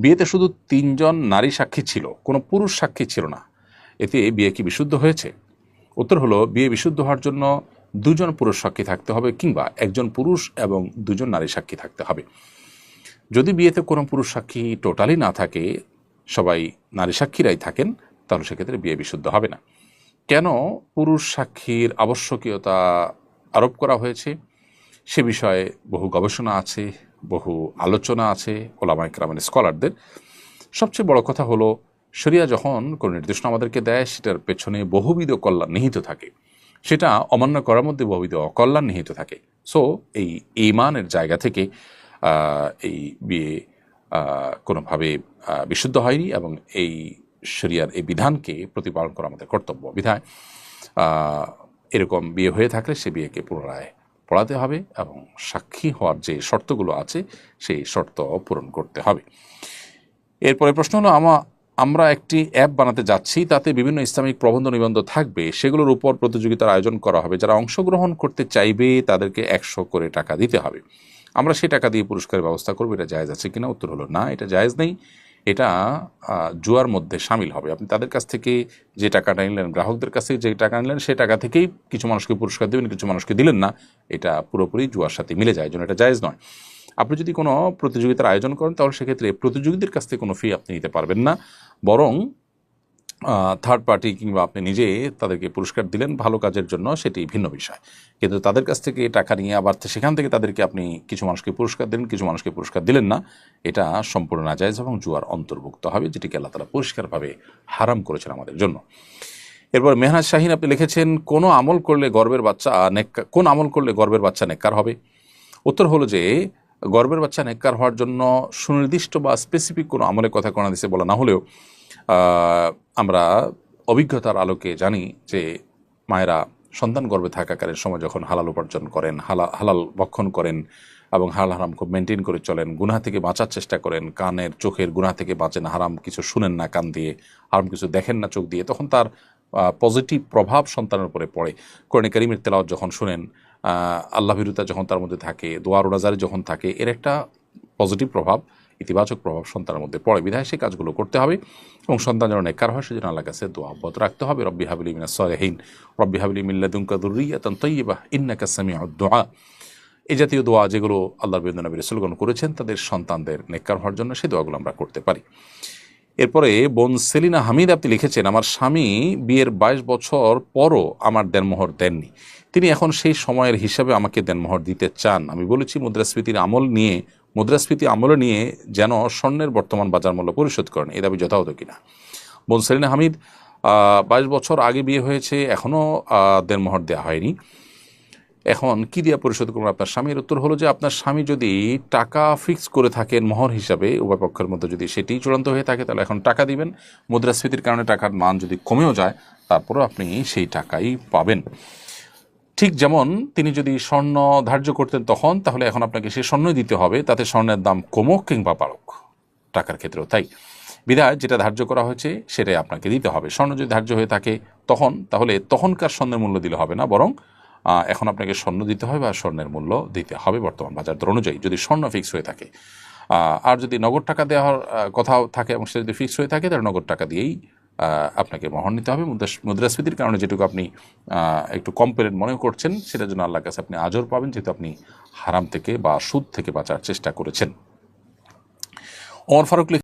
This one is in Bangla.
বিয়েতে শুধু 3 জন নারী সাক্ষী ছিল, কোনো পুরুষ সাক্ষী ছিল না, এতে বিয়ে কি বিশুদ্ধ হয়েছে? উত্তর হলো, বিয়ে বিশুদ্ধ হওয়ার জন্য 2 জন পুরুষ সাক্ষী থাকতে হবে, কিংবা 1 জন পুরুষ এবং 2 জন নারী সাক্ষী থাকতে হবে। যদি বিয়েতে কোনো পুরুষ সাক্ষী টোটালি না থাকে, সবাই নারী সাক্ষীরাই থাকেন, তাহলে সেক্ষেত্রে বিয়ে বিশুদ্ধ হবে না। কেন পুরুষ সাক্ষীর আবশ্যকীয়তা আরোপ করা হয়েছে সে বিষয়ে বহু গবেষণা আছে, বহু আলোচনা আছে ওলামায়ে কেরামের স্কলারদের। সবচেয়ে বড় কথা হলো, শরিয়া যখন কোনো নির্দেশনা আমাদেরকে দেয়, সেটার পেছনে বহুবিধ কল্যাণ নিহিত থাকে, সেটা অমান্য করার মধ্যে বহুবিধ অকল্যাণ নিহিত থাকে। সো এই ঈমানের জায়গা থেকে এই বিয়ে কোনোভাবে বিশুদ্ধ হয়নি, এবং এই শরিয়ার এই বিধানকে প্রতিপালন করা আমাদের কর্তব্য। বিধায় এরকম বিয়ে হয়ে থাকলে সে বিয়েকে পুনরায় পড়াতে হবে, এবং সাক্ষী হওয়ার যে শর্তগুলো আছে সেই শর্ত পূরণ করতে হবে। এরপরে প্রশ্ন হলো, আমরা একটি অ্যাপ বানাতে যাচ্ছি, তাতে বিভিন্ন ইসলামিক প্রবন্ধ নিবন্ধ থাকবে, সেগুলোর উপর প্রতিযোগিতার আয়োজন করা হবে। যারা অংশগ্রহণ করতে চাইবে তাদেরকে 100 করে টাকা দিতে হবে। আমরা সেই টাকা দিয়ে পুরস্কারের ব্যবস্থা করবো, এটা জায়েজ আছে কিনা? উত্তর হলো না, এটা জায়েজ নেই। এটা জুয়ার মধ্যে সামিল হবে। আপনি তাদের কাছ থেকে যে টাকাটা নিলেন, গ্রাহকদের কাছ থেকে যে টাকা নিলেন, সেই টাকা থেকেই কিছু মানুষকে পুরস্কার দেবেন, কিছু মানুষকে দিলেন না, এটা পুরোপুরি জুয়ার সাথে মিলে যায়, জন্য এটা জায়েজ নয়। আপনি যদি কোনো প্রতিযোগিতার আয়োজন করেন, তাহলে সেক্ষেত্রে প্রতিযোগীদের কাছ থেকে কোনো ফি আপনি নিতে পারবেন না, বরং থার্ড পার্টি কিংবা আপনি নিজে তাদেরকে পুরস্কার দিলেন ভালো কাজের জন্য, সেটি ভিন্ন বিষয়। কিন্তু তাদের কাছ থেকে টাকা নিয়ে আবার সেখান থেকে তাদেরকে আপনি কিছু মানুষকে পুরস্কার দিলেন, কিছু মানুষকে পুরস্কার দিলেন না, এটা সম্পূর্ণ নাজায়েজ এবং জুয়ার অন্তর্ভুক্ত হবে, যেটিকে আল্লাহ তাআলা পরিষ্কারভাবে হারাম করেছেন আমাদের জন্য। এরপর মেহনাজ শাহিন আপনি লিখেছেন, কোন আমল করলে গর্ভের বাচ্চা নেককার হবে? উত্তর হলো যে, গর্ভের বাচ্চা নেককার হওয়ার জন্য সুনির্দিষ্ট বা স্পেসিফিক কোনো আমলের কথা কোরআন হাদিসে বলা না হলেও আমরা অভিজ্ঞতার আলোকে জানি যে মায়েরা সন্তান গর্ভে থাকাকালীন সময় যখন হালাল উপার্জন করেন, হালাল ভক্ষণ করেন এবং হালাল হারাম খুব মেনটেন করে চলেন, গুনাহ থেকে বাঁচার চেষ্টা করেন, কানের চোখের গুনাহ থেকে বাঁচেন, হারাম কিছু শুনেন না কান দিয়ে, হারাম কিছু দেখেন না চোখ দিয়ে, তখন তার পজিটিভ প্রভাব সন্তানের উপরে পড়ে। কোরআনে কারীমের তেলাওয়াত যখন শুনেন, আল্লাহ ভীরুতা যখন তার মধ্যে থাকে, দোয়া রোজাদারি যখন থাকে, এর একটা পজিটিভ প্রভাব, ইতিবাচক প্রভাব সন্তানের মধ্যে পড়ে। বিধায় সেই কাজগুলো করতে হবে, এবং সন্তান যেন নেককার হয় সেজন্য আল্লাহর কাছে দোয়া অব্যাহত রাখতে হবে। রব্বি হাবলি মিনাস সালিহিন, রব্বি হাবলি মিন লাদুনকা যুররিয়াতান তাইয়্যিবাহ ইন্নাকা সামিউদ দুআ, এই জাতীয় দোয়া যেগুলো আল্লাহর বিন্দু নবী রাসূলগণ করেছেন তাদের সন্তানদের নেককার হওয়ার জন্য, সেই দোয়াগুলো আমরা করতে পারি। এরপরে বোন সেলিনা হামিদ আপনি লিখেছেন, আমার স্বামী বিয়ের 22 বছর পরও আমার দেনমোহর দেননি, তিনি এখন সেই সময়ের হিসাবে আমাকে দেনমোহর দিতে চান। আমি বলেছি মুদ্রাস্ফীতি আমল নিয়ে যেন স্বর্ণের বর্তমান বাজার মূল্য পরিশোধ করেন, এই দাবি যথাযথ কিনা? বোন সেলিনা হামিদ, 22 বছর আগে বিয়ে হয়েছে, এখনও দেনমোহর দেওয়া হয়নি, এখন কি দিয়া পরিশোধ করবেন আপনার স্বামীর? উত্তর হলো যে, আপনার স্বামী যদি টাকা ফিক্স করে থাকেন মোহর হিসাবে, উভয় পক্ষের মধ্যে যদি সেটি চূড়ান্ত হয়ে থাকে, তাহলে এখন টাকা দিবেন। মুদ্রাস্ফীতির কারণে টাকার মান যদি কমেও যায়, তারপরেও আপনি সেই টাকাই পাবেন। ঠিক যেমন তিনি যদি স্বর্ণ ধার্য করতেন তখন, তাহলে এখন আপনাকে সেই স্বর্ণই দিতে হবে, তাতে স্বর্ণের দাম কমুক কিংবা বাড়ুক, টাকার ক্ষেত্রেও তাই। বিধায় যেটা ধার্য করা হয়েছে সেটাই আপনাকে দিতে হবে। স্বর্ণ যদি ধার্য হয়ে থাকে তাহলে তখনকার স্বর্ণের মূল্য দিলে হবে না, বরং এখন আপনাকে স্বর্ণ দিতে হবে বা স্বর্ণের মূল্য দিতে হবে বর্তমান বাজার দর অনুযায়ী, যদি স্বর্ণ ফিক্স হয়ে থাকে। আর যদি নগদ টাকা দেওয়ার কথাও থাকে এবং সেটা যদি ফিক্স হয়ে থাকে, তাহলে নগদ টাকা দিয়েই আপনাকে মোহর নিতে হবে। মুদ্রাস্ফীতির কারণে যেটুকু আপনি একটু কম পেলেন মনে করছেন, সেটার জন্য আল্লাহর কাছে আপনি আজর পাবেন, যেহেতু আপনি হারাম থেকে বা সুদ থেকে বাঁচার চেষ্টা করেছেন। ওমর ফারুক